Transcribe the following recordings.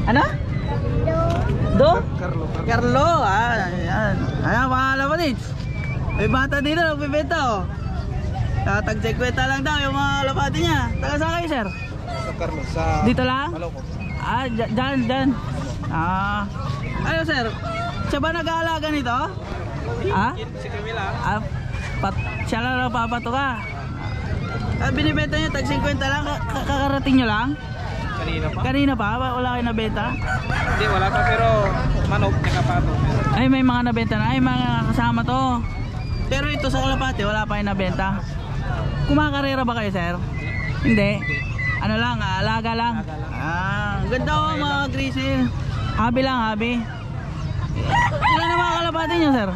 Ano? Do? Carlo. Carlo. Ayan. Ayan mga lapatits. May bata dito nagbibenta oh. Tag 50 lang daw yung mga lapati niya. Taga saan kayo sir? Sa Carlo. Sa Dito lang? Maloko. Dyan. Ano sir? Siya ba nag-aalaga nito? Si Camila. Siya lang napapato ka. Binibenta nyo tag 50 lang. Kakarating nyo lang? Kanina pa? Wala kayo nabenta? Hindi, wala pa pero manok, nakapato. Ay may mga nabenta na. Ay mga kasama to. Pero ito sa kalapate wala pa yung nabenta. Kumakarera ba kayo sir? Hindi. Ano lang, alaga lang. Ganda oh mga grizzly. Habi lang, habi. Ilan na mga kalapate nyo sir?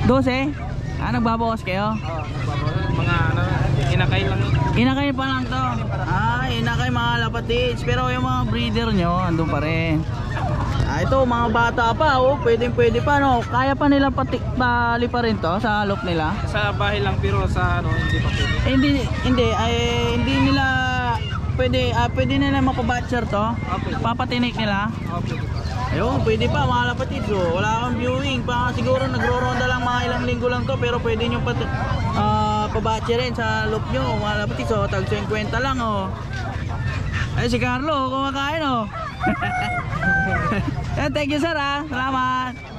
12? Nagbabawas kayo? Oo, mga inakay lang. Inakay pa lang to. Inakay mga lapatits. Pero yung mga breeder nyo andun pa rin. Ito mga bata pa oh. Pwede pa no. Kaya pa nila pali pa rin to sa loop nila. Sa bahay lang pero sa hindi pa pwede. Hindi nila pwede nila mapabatcher to. Papatinik nila. Okay. Ayun, pwede pa mga lapatid. So, wala kang viewing pa. Siguro nagro-ronda lang mga ilang linggo lang to. Pero pwede nyo pabatche rin sa loop nyo mga lapatid. So, tag 50 lang oh. Ay si Carlo kumakain oh. Thank you sir Salamat.